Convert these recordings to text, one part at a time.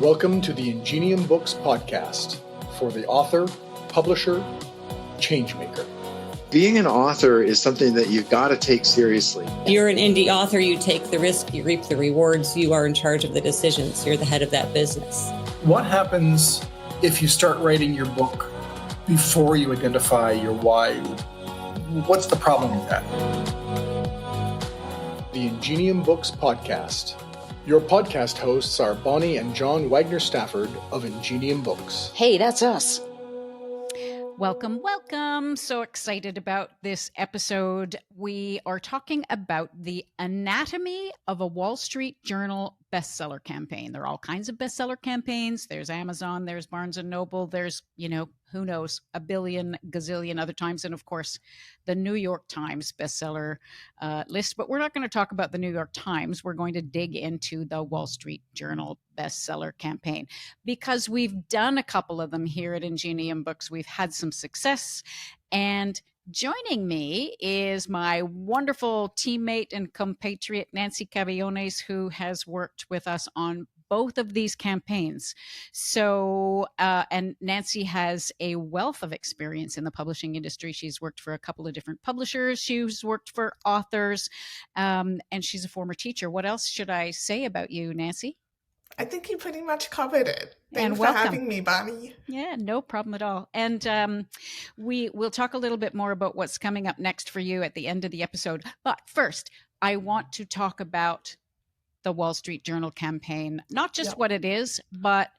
Welcome to the Ingenium Books podcast for the author, publisher, changemaker. Being an author is something that you've got to take seriously. You're an indie author, you take the risk, you reap the rewards, you are in charge of the decisions, you're the head of that business. What happens if you start writing your book before you identify your why? What's the problem with that? The Ingenium Books podcast. Your podcast hosts are Bonnie and John Wagner Stafford of Ingenium Books. Hey, that's us. Welcome, welcome. So excited about this episode. We are talking about the anatomy of a Wall Street Journal bestseller campaign. There are all kinds of bestseller campaigns. There's Amazon, there's Barnes & Noble, there's, who knows, a billion, gazillion other times. And of course, the New York Times bestseller list. But we're not going to talk about the New York Times. We're going to dig into the Wall Street Journal bestseller campaign because we've done a couple of them here at Ingenium Books. We've had some success. And joining me is my wonderful teammate and compatriot, Nancy Cavillones, who has worked with us on both of these campaigns. So, and Nancy has a wealth of experience in the publishing industry. She's worked for a couple of different publishers. She's worked for authors, and she's a former teacher. What else should I say about you, Nancy? I think you pretty much covered it. Thanks for having me, Bonnie. Yeah, no problem at all. And we'll talk a little bit more about what's coming up next for you at the end of the episode. But first, I want to talk about the Wall Street Journal campaign, not just what it is, but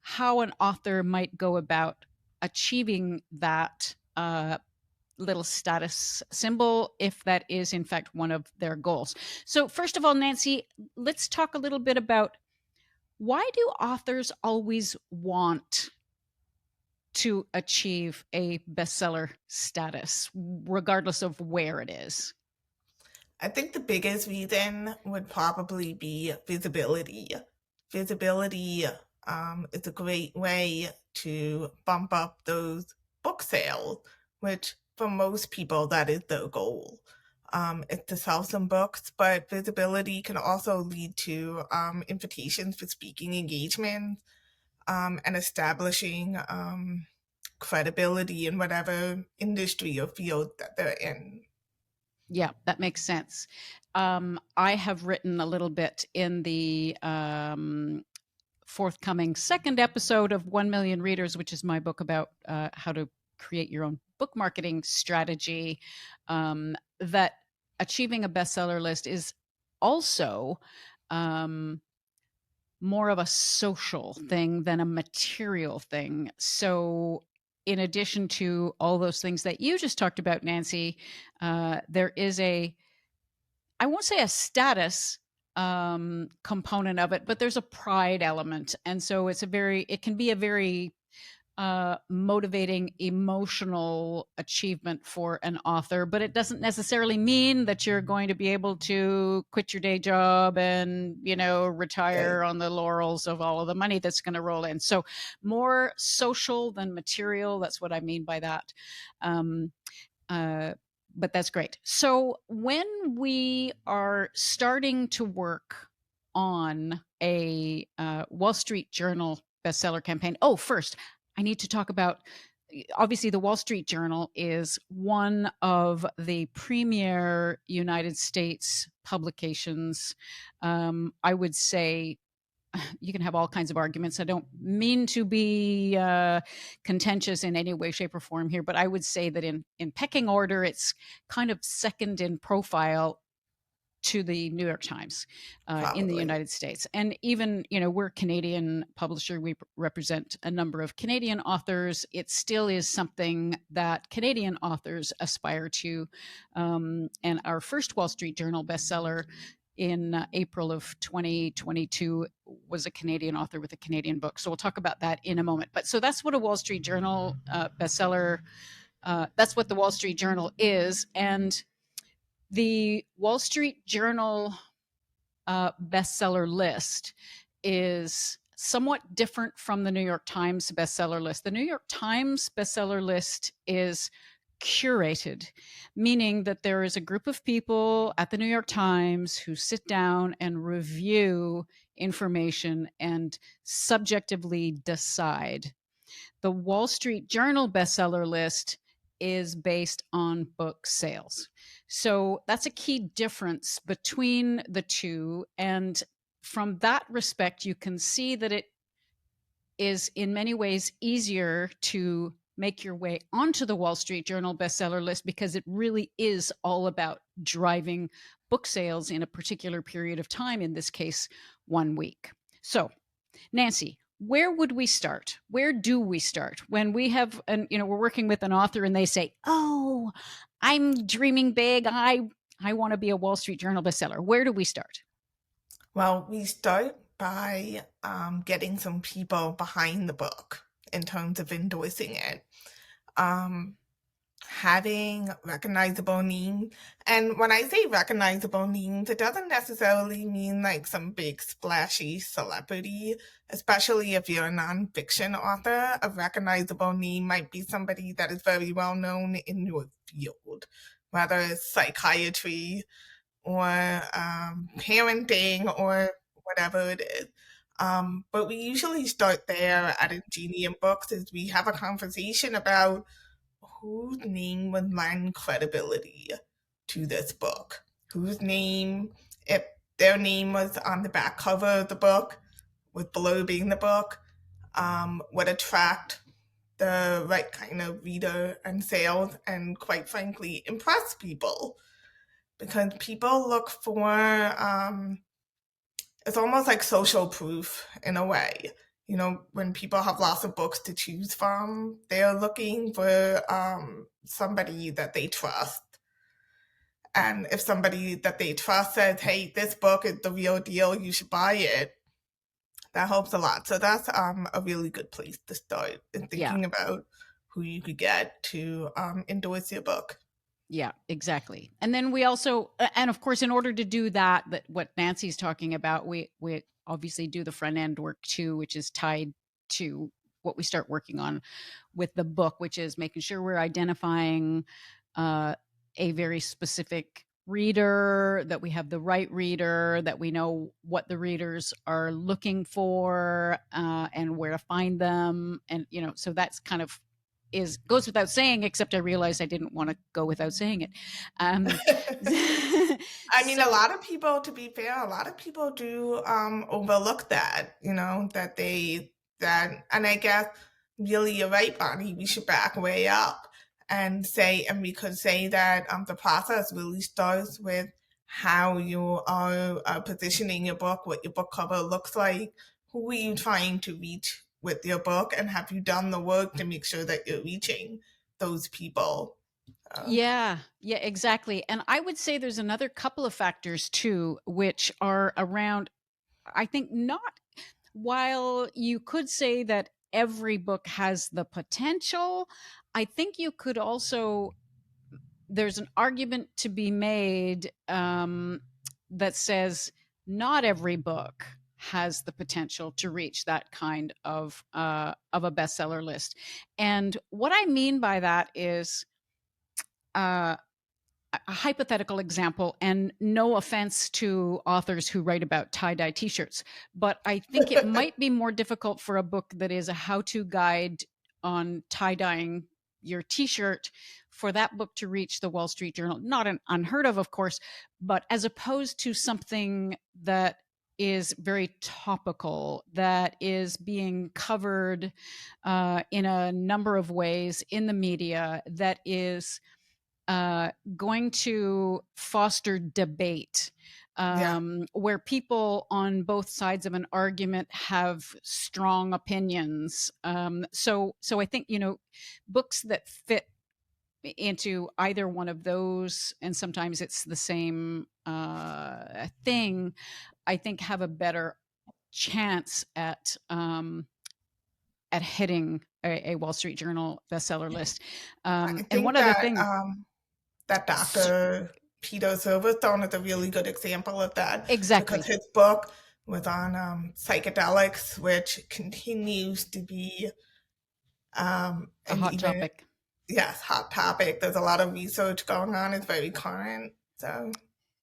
how an author might go about achieving that little status symbol, if that is in fact one of their goals. So first of all, Nancy, let's talk a little bit about why do authors always want to achieve a bestseller status, regardless of where it is? I think the biggest reason would probably be visibility. Visibility is a great way to bump up those book sales, which for most people, that is their goal. It's to sell some books, but visibility can also lead to invitations for speaking engagements and establishing credibility in whatever industry or field that they're in. Yeah, that makes sense. I have written a little bit in the forthcoming second episode of 1 Million Readers, which is my book about how to create your own book marketing strategy, that achieving a bestseller list is also more of a social thing than a material thing. So in addition to all those things that you just talked about, Nancy, there is I won't say a status component of it, but there's a pride element. And so it can be a very motivating, emotional achievement for an author, but it doesn't necessarily mean that you're going to be able to quit your day job and, retire on the laurels of all of the money that's going to roll in. So more social than material. That's what I mean by that. But that's great. So when we are starting to work on a Wall Street Journal bestseller campaign, first, I need to talk about, obviously, the Wall Street Journal is one of the premier United States publications. I would say you can have all kinds of arguments. I don't mean to be contentious in any way, shape, or form here, but I would say that in pecking order, it's kind of second in profile to the New York Times in the United States. And even, we're a Canadian publisher. We represent a number of Canadian authors. It still is something that Canadian authors aspire to. And our first Wall Street Journal bestseller in April of 2022 was a Canadian author with a Canadian book. So we'll talk about that in a moment. But so that's what a Wall Street Journal bestseller, that's what the Wall Street Journal is. And the Wall Street Journal bestseller list is somewhat different from the New York Times bestseller list. The New York Times bestseller list is curated, meaning that there is a group of people at the New York Times who sit down and review information and subjectively decide. The Wall Street Journal bestseller list is based on book sales. So that's a key difference between the two. And from that respect, you can see that it is in many ways easier to make your way onto the Wall Street Journal bestseller list because it really is all about driving book sales in a particular period of time, in this case, 1 week. So, Nancy, where would we start? Where do we start when we have, we're working with an author and they say, "Oh, I'm dreaming big. I want to be a Wall Street Journal bestseller." Where do we start? Well, we start by getting some people behind the book in terms of endorsing it. Having recognizable names. And when I say recognizable names, it doesn't necessarily mean like some big splashy celebrity, especially if you're a nonfiction author. A recognizable name might be somebody that is very well known in your field, whether it's psychiatry or parenting or whatever it is. But we usually start there at Ingenium Books as we have a conversation about whose name would lend credibility to this book. Whose name, if their name was on the back cover of the book, with blurbing the book, would attract the right kind of reader and sales and, quite frankly, impress people. Because people look for, it's almost like social proof in a way. You know, when people have lots of books to choose from, they're looking for somebody that they trust. And if somebody that they trust says, "Hey, this book is the real deal, you should buy it," that helps a lot. So that's a really good place to start in thinking about who you could get to endorse your book. Yeah, exactly. And then we also, and of course, in order to do that what Nancy's talking about, we obviously do the front end work too, which is tied to what we start working on with the book, which is making sure we're identifying a very specific reader, that we have the right reader, that we know what the readers are looking for and where to find them. And, so that's kind of goes without saying, except I realized I didn't want to go without saying it. I mean, a lot of people, to be fair, a lot of people do overlook that, and I guess really you're right, Bonnie, we should back way up and we could say that the process really starts with how you are positioning your book, what your book cover looks like, who are you trying to reach with your book, and have you done the work to make sure that you're reaching those people? Yeah, exactly. And I would say there's another couple of factors too, which are around, I think, while you could say that every book has the potential, I think you could also, there's an argument to be made that says not every book has the potential to reach that kind of a bestseller list. And what I mean by that is a hypothetical example, and no offense to authors who write about tie-dye t-shirts, but I think it might be more difficult for a book that is a how-to guide on tie-dyeing your t-shirt for that book to reach the Wall Street Journal. Not an unheard of course, but as opposed to something that is very topical, that is being covered in a number of ways in the media, that is going to foster debate, where people on both sides of an argument have strong opinions. So I think, books that fit into either one of those, and sometimes it's the same thing, I think have a better chance at hitting a Wall Street Journal bestseller list. And one other thing, that Dr. Peter Silverstone is a really good example of that. Exactly. Because his book was on psychedelics, which continues to be a hot topic. yes, hot topic. There's a lot of research going on. It's very current. So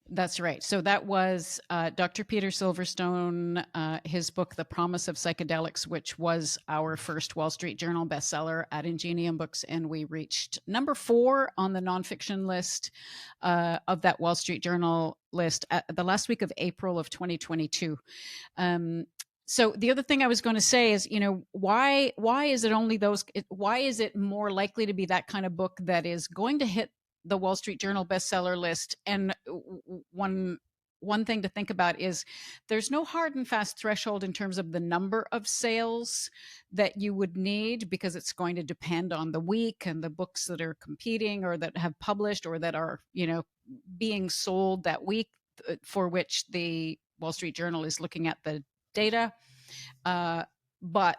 That's right. So that was Dr. Peter Silverstone, his book, The Promise of Psychedelics, which was our first Wall Street Journal bestseller at Ingenium Books. And we reached number 4 on the nonfiction list of that Wall Street Journal list at the last week of April of 2022. So the other thing I was going to say is, why is it only those? Why is it more likely to be that kind of book that is going to hit the Wall Street Journal bestseller list? And one thing to think about is there's no hard and fast threshold in terms of the number of sales that you would need, because it's going to depend on the week and the books that are competing or that have published or that are, being sold that week, for which the Wall Street Journal is looking at the data. But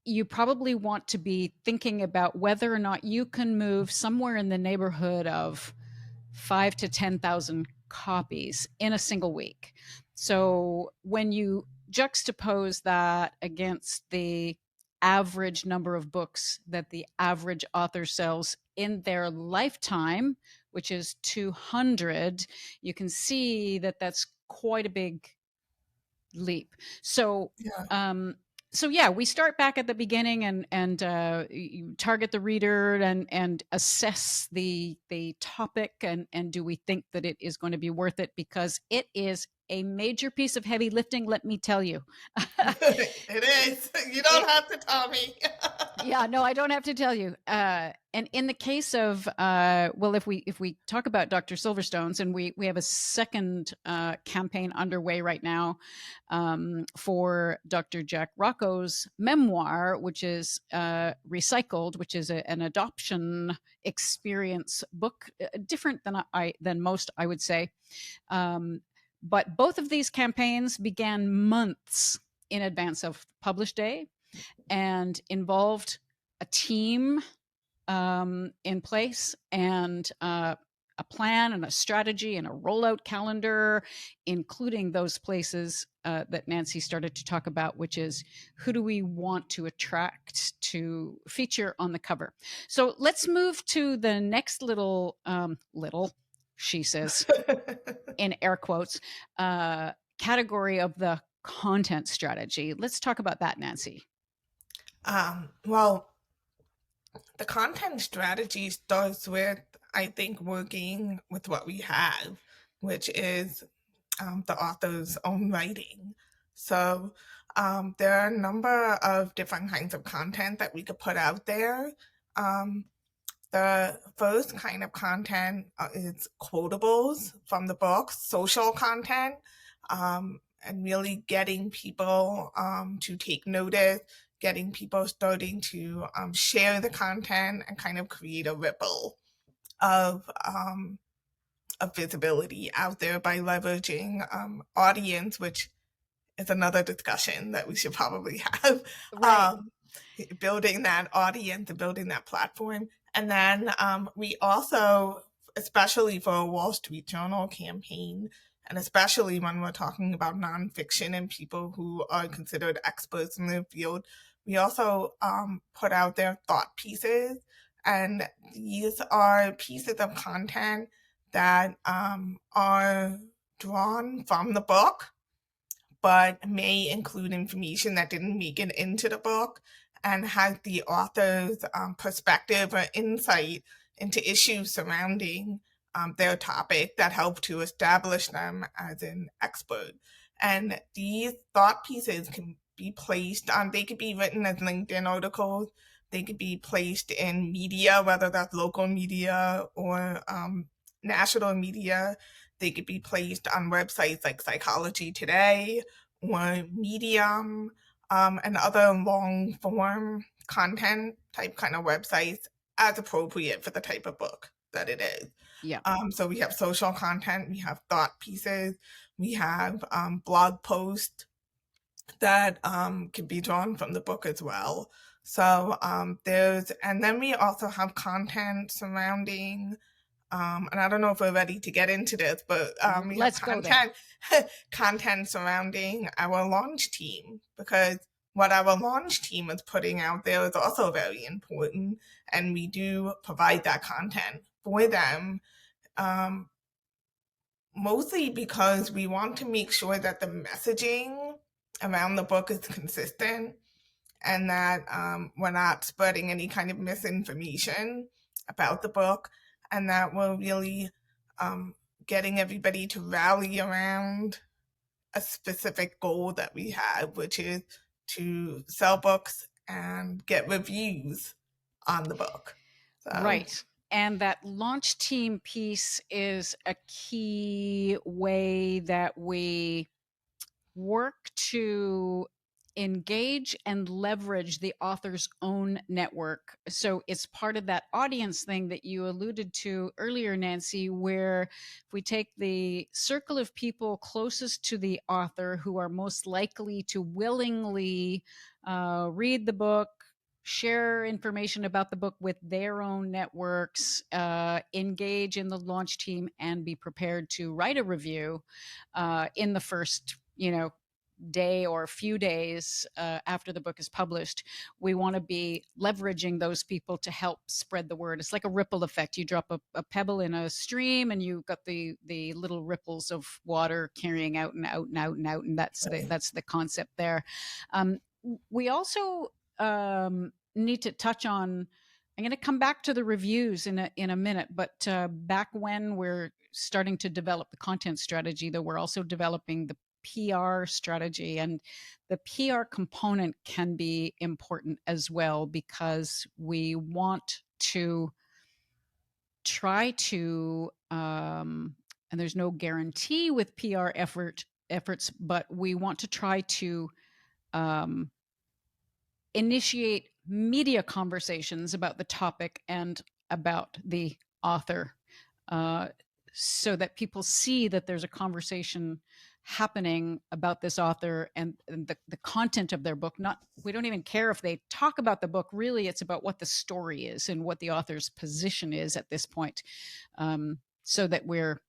you probably want to be thinking about whether or not you can move somewhere in the neighborhood of 5,000 to 10,000 copies in a single week. So when you juxtapose that against the average number of books that the average author sells in their lifetime, which is 200, you can see that that's quite a big leap. So we start back at the beginning and you target the reader and assess the topic and do we think that it is going to be worth it, because it is a major piece of heavy lifting, let me tell you. It is. You don't have to tell me. Yeah, no, I don't have to tell you. And in the case of, if we talk about Dr. Silverstone's, and we have a second campaign underway right now for Dr. Jack Rocco's memoir, which is Recycled, which is an adoption experience book, different than most, I would say. But both of these campaigns began months in advance of publish day and involved a team in place and a plan and a strategy and a rollout calendar, including those places that Nancy started to talk about, which is who do we want to attract to feature on the cover. So let's move to the next little, she says, in air quotes, category of the content strategy. Let's talk about that, Nancy. Well, the content strategy starts with, I think, working with what we have, which is the author's own writing. So there are a number of different kinds of content that we could put out there. The first kind of content is quotables from the books, social content, and really getting people to take notice, getting people starting to share the content and kind of create a ripple of visibility out there by leveraging audience, which is another discussion that we should probably have. Right. Building that audience and building that platform. And then we also, especially for a Wall Street Journal campaign, and especially when we're talking about nonfiction and people who are considered experts in their field, we also put out their thought pieces. And these are pieces of content that are drawn from the book, but may include information that didn't make it into the book and has the author's perspective or insight into issues surrounding their topic that help to establish them as an expert. And these thought pieces can be placed on, they could be written as LinkedIn articles, they could be placed in media, whether that's local media or national media. They could be placed on websites like Psychology Today or Medium, and other long form content type kind of websites as appropriate for the type of book that it is. Yeah. So we have social content, we have thought pieces, we have blog posts that can be drawn from the book as well. So and then we also have content surrounding, and I don't know if we're ready to get into this, but we Let's have content surrounding our launch team, because what our launch team is putting out there is also very important, and we do provide that content for them, mostly because we want to make sure that the messaging around the book is consistent, and that we're not spreading any kind of misinformation about the book, and that we're really getting everybody to rally around a specific goal that we have, which is to sell books and get reviews on the book. So, Right. And that launch team piece is a key way that we work to engage and leverage the author's own network. So it's part of that audience thing that you alluded to earlier, Nancy, where if we take the circle of people closest to the author who are most likely to willingly read the book, share information about the book with their own networks, engage in the launch team, and be prepared to write a review in the first, day or a few days after the book is published. We want to be leveraging those people to help spread the word. It's like a ripple effect. You drop a pebble in a stream, and you've got the little ripples of water carrying out and out and out and out, and that's the concept there. We also need to touch on. I'm going to come back to the reviews in a minute, but back when we're starting to develop the content strategy, though, we're also developing the PR strategy, and the PR component can be important as well, because we want to try to, and there's no guarantee with PR efforts, but we want to try to initiate media conversations about the topic and about the author, so that people see that there's a conversation happening about this author and the content of their book. We don't even care if they talk about the book. Really, it's about what the story is and what the author's position is at this point, so that we're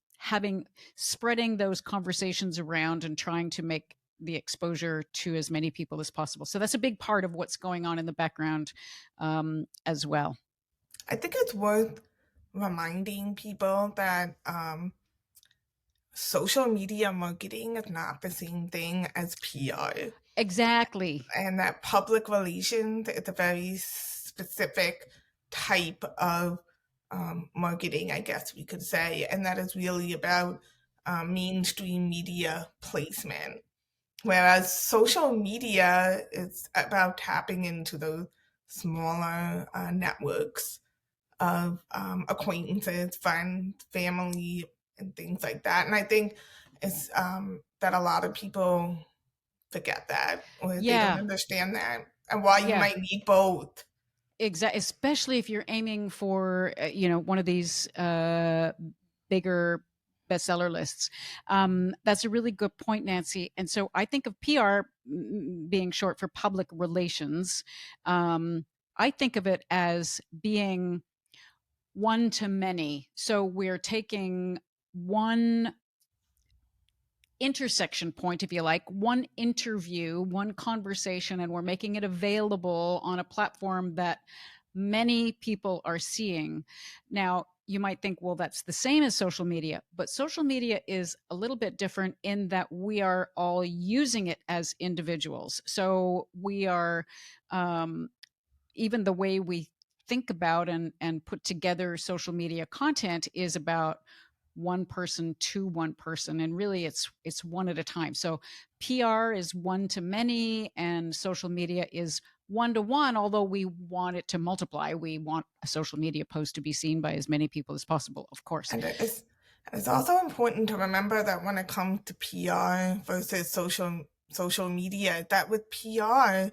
spreading those conversations around and trying to make the exposure to as many people as possible. So that's a big part of what's going on in the background as well. I think it's worth reminding people that social media marketing is not the same thing as PR. Exactly. And that public relations is a very specific type of marketing, I guess we could say. And that is really about mainstream media placement. Whereas social media is about tapping into those smaller networks of acquaintances, friends, family, and things like that. And I think it's that a lot of people forget that, or they don't understand that, and why you might need both. Exactly, especially if you're aiming for one of these bigger bestseller lists. That's a really good point, Nancy. And so I think of PR being short for public relations. I think of it as being one to many. So we're taking one intersection point, if you like, one interview, one conversation, and we're making it available on a platform that many people are seeing. Now, you might think, well, that's the same as social media, but social media is a little bit different in that we are all using it as individuals. So we are, even the way we think about and put together social media content is about one person to one person, and really it's one at a time. So PR is one to many, and social media is one to one, although we want it to multiply. We want a social media post to be seen by as many people as possible, of course. And it's also important to remember that when it comes to PR versus social media, that with PR,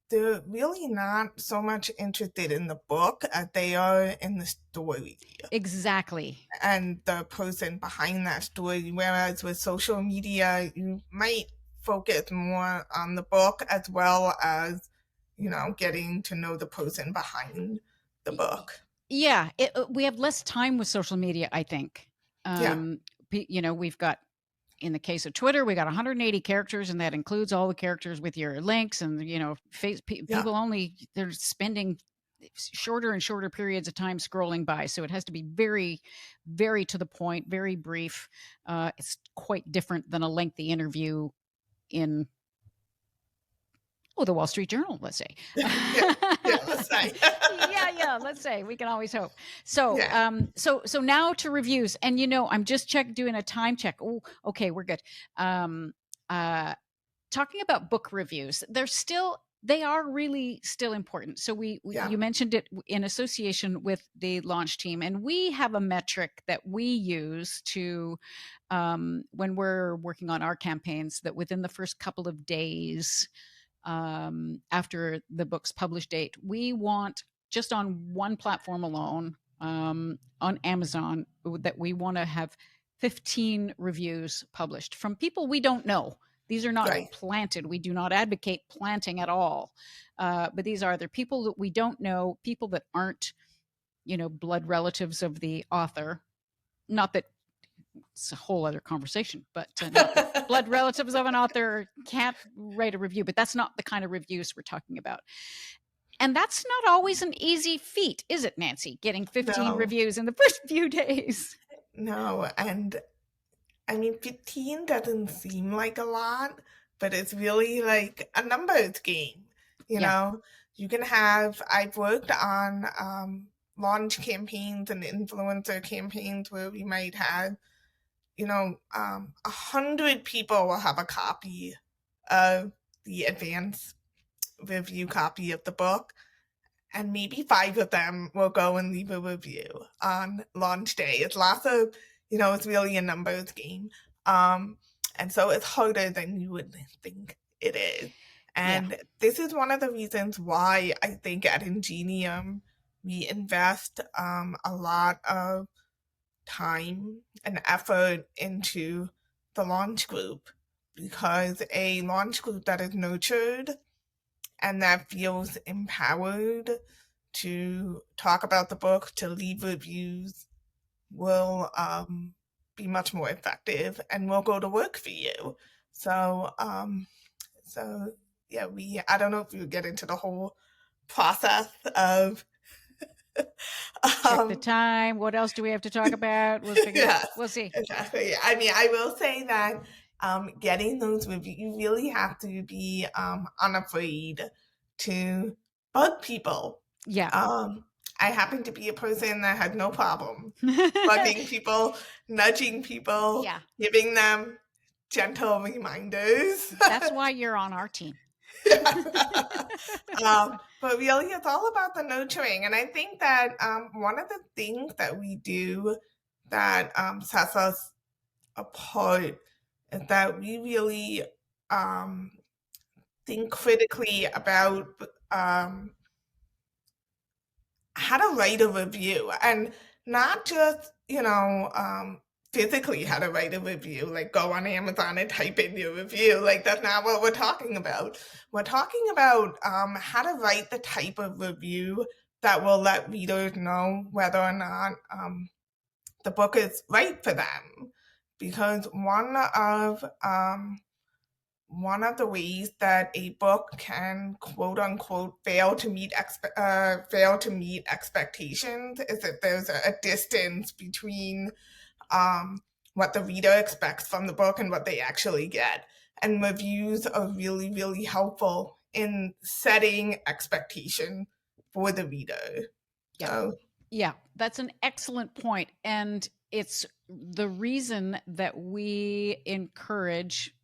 they're really not so much interested in the book as they are in the story. Exactly. And the person behind that story. Whereas with social media, you might focus more on the book as well as, getting to know the person behind the book. Yeah. We have less time with social media, I think. We've got in the case of Twitter, we got 180 characters, and that includes all the characters with your links. And people only, they're spending shorter and shorter periods of time scrolling by, so it has to be very, very to the point, very brief. It's quite different than a lengthy interview in the Wall Street Journal, let's say. Let's say. Let's say. We can always hope. So, so now to reviews, and I'm just doing a time check. Oh, okay, we're good. Talking about book reviews, they are really still important. So you mentioned it in association with the launch team, and we have a metric that we use to when we're working on our campaigns, that within the first couple of days after the book's published date, we want, just on one platform alone, on Amazon, that we want to have 15 reviews published from people we don't know. These are not planted. We do not advocate planting at all. But these are either people that we don't know, people that aren't, blood relatives of the author. Not that it's a whole other conversation, but blood relatives of an author can't write a review, but that's not the kind of reviews we're talking about. And that's not always an easy feat, is it, Nancy? Getting 15 reviews in the first few days. No, and 15 doesn't seem like a lot, but it's really like a numbers game. You know, you can I've worked on launch campaigns and influencer campaigns where we might have 100 people will have a copy of the advanced review copy of the book, and maybe 5 of them will go and leave a review on launch day. It's lots of, it's really a numbers game. And so it's harder than you would think it is. And this is one of the reasons why I think at Ingenium we invest a lot of time and effort into the launch group, because a launch group that is nurtured and that feels empowered to talk about the book, to leave reviews, will be much more effective and will go to work for you. So I don't know if you get into the whole process of check the time. What else do we have to talk about? We'll figure out. We'll see. Exactly. I will say that getting those reviews, you really have to be unafraid to bug people. Yeah. I happen to be a person that had no problem bugging people, nudging people, giving them gentle reminders. That's why you're on our team. But really, it's all about the nurturing. And I think that one of the things that we do that sets us apart is that we really think critically about how to write a review, and not just, physically how to write a review, like go on Amazon and type in your review. Like, that's not what we're talking about. We're talking about how to write the type of review that will let readers know whether or not the book is right for them. Because one of the ways that a book can quote unquote fail to meet expectations is that there's a distance between what the reader expects from the book and what they actually get. And reviews are really, really helpful in setting expectation for the reader. Yeah, that's an excellent point. And it's the reason that we encourage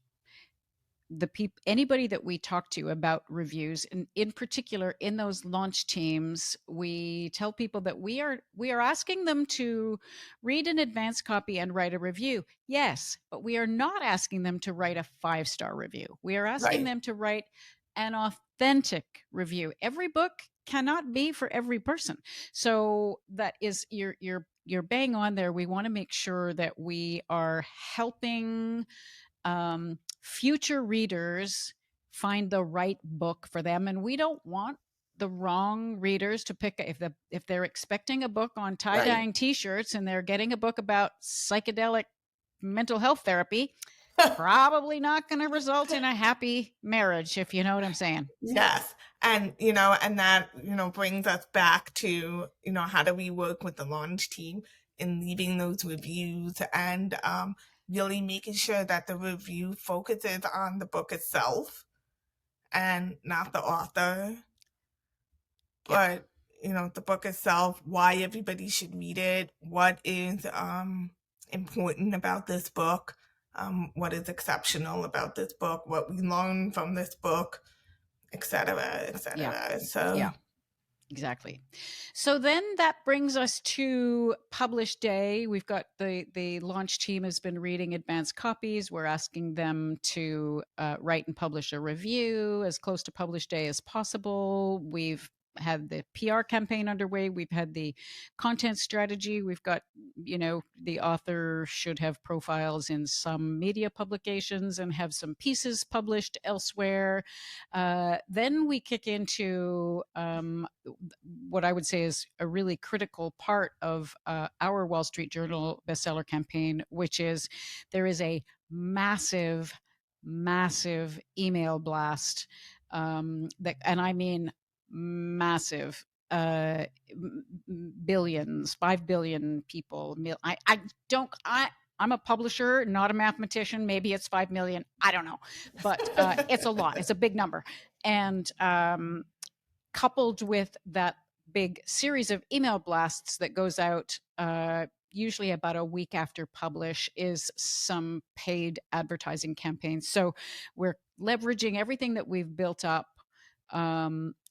anybody that we talk to about reviews, and in particular in those launch teams, we tell people that we are asking them to read an advanced copy and write a review. Yes, but we are not asking them to write a 5-star review. We are asking them to write an authentic review. Every book cannot be for every person. So that is, you're bang on there. We want to make sure that we are helping future readers find the right book for them, and we don't want the wrong readers to pick if they're expecting a book on tie-dyeing t-shirts and they're getting a book about psychedelic mental health therapy. probably not going to result in a happy marriage, if you know what I'm saying. Yes. And, and that, brings us back to, how do we work with the launch team in leaving those reviews and really making sure that the review focuses on the book itself and not the author, but, the book itself, why everybody should read it, what is important about this book, what is exceptional about this book, what we learn from this book, et cetera, et cetera. Yeah. So yeah, exactly. So then that brings us to publish day. We've got the launch team has been reading advanced copies. We're asking them to write and publish a review as close to publish day as possible. We've had the PR campaign underway. We've had the content strategy. We've got, the author should have profiles in some media publications and have some pieces published elsewhere. Then we kick into what I would say is a really critical part of our Wall Street Journal bestseller campaign, which is there is a massive email blast and I mean massive, billions, 5 billion people. I'm a publisher, not a mathematician. Maybe it's 5 million. I don't know, but it's a lot. It's a big number. And coupled with that big series of email blasts that goes out usually about a week after publish is some paid advertising campaigns. So we're leveraging everything that we've built up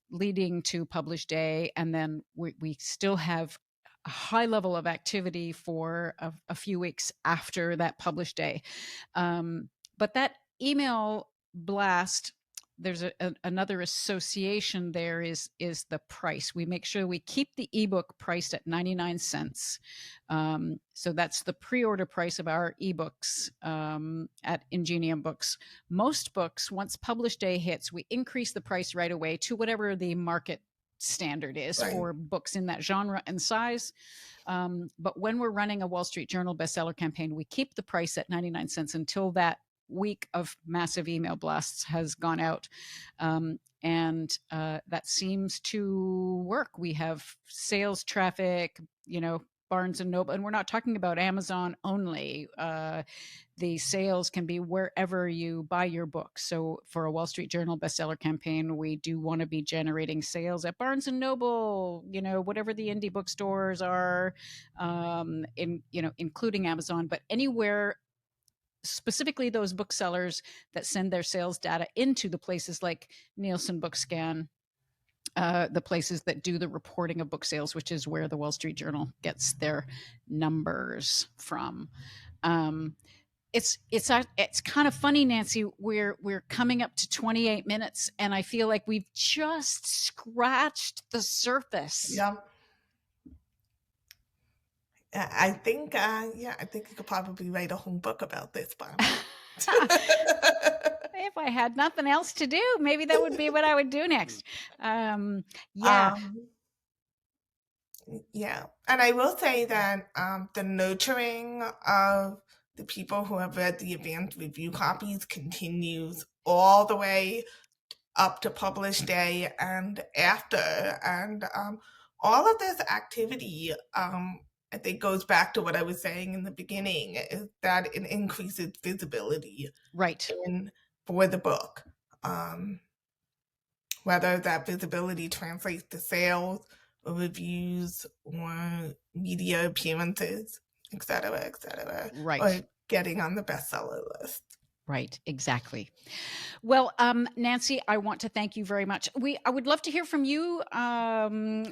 leading to publish day, and then we still have a high level of activity for a few weeks after that publish day. But that email blast, there's another association there is the price. We make sure we keep the ebook priced at 99 cents. So that's the pre-order price of our ebooks at Ingenium Books. Most books, once publish day hits, we increase the price right away to whatever the market standard is for books in that genre and size. But when we're running a Wall Street Journal bestseller campaign, we keep the price at 99 cents until that week of massive email blasts has gone out. And that seems to work. We have sales traffic, Barnes and Noble, and we're not talking about Amazon only. The sales can be wherever you buy your book. So for a Wall Street Journal bestseller campaign, we do want to be generating sales at Barnes and Noble, whatever the indie bookstores are, including Amazon, but anywhere, specifically those booksellers that send their sales data into the places like Nielsen Bookscan, the places that do the reporting of book sales, which is where the Wall Street Journal gets their numbers from. It's kind of funny, Nancy. We're coming up to 28 minutes, and I feel like we've just scratched the surface. Yeah. I think you could probably write a whole book about this, Bob. If I had nothing else to do, maybe that would be what I would do next. Yeah. Yeah. And I will say that the nurturing of the people who have read the advanced review copies continues all the way up to publish day and after. And all of this activity, I think goes back to what I was saying in the beginning, is that it increases visibility for the book. Whether that visibility translates to sales or reviews or media appearances, et cetera, or getting on the bestseller list. Right, exactly. Well, Nancy, I want to thank you very much. I would love to hear from you,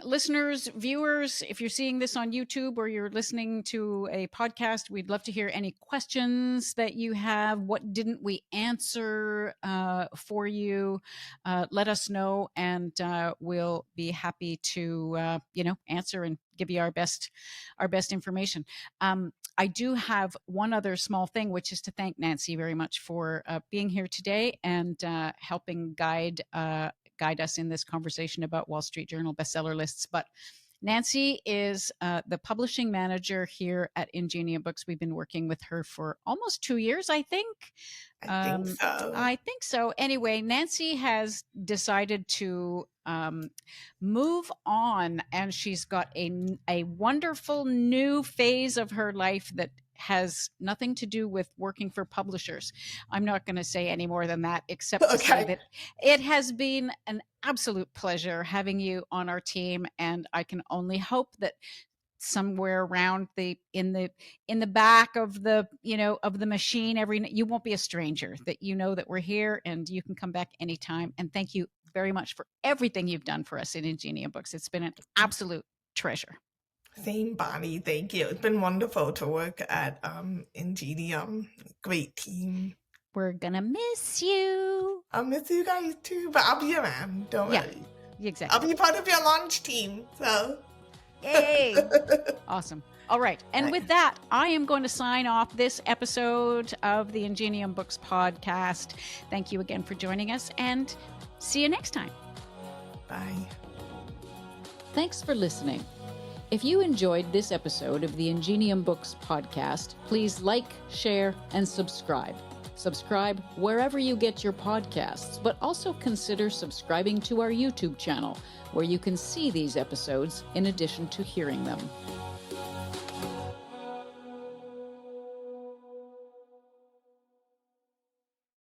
listeners, viewers. If you're seeing this on YouTube or you're listening to a podcast, we'd love to hear any questions that you have. What didn't we answer for you? Let us know, and we'll be happy to answer and give you our best information. I do have one other small thing, which is to thank Nancy very much for being here today and helping guide us in this conversation about Wall Street Journal bestseller lists. But Nancy is the publishing manager here at Ingenium Books. We've been working with her for almost 2 years, I think. I think so. Anyway, Nancy has decided to move on, and she's got a wonderful new phase of her life that has nothing to do with working for publishers. I'm not going to say any more than that, except to say that it has been an absolute pleasure having you on our team, and I can only hope that somewhere around in the back of the of the machine you won't be a stranger, that you know that we're here and you can come back anytime. And thank you very much for everything you've done for us in Ingenium Books. It's been an absolute treasure. Same, Bonnie. Thank you. It's been wonderful to work at Ingenium. Great team. We're gonna miss you. I'll miss you guys too, but I'll be around. Don't worry. Exactly. I'll be part of your launch team. So, yay! Awesome. All right. And with that, I am going to sign off this episode of the Ingenium Books podcast. Thank you again for joining us, and see you next time. Bye. Thanks for listening. If you enjoyed this episode of the Ingenium Books podcast, please like, share, and subscribe. Subscribe wherever you get your podcasts, but also consider subscribing to our YouTube channel, where you can see these episodes in addition to hearing them.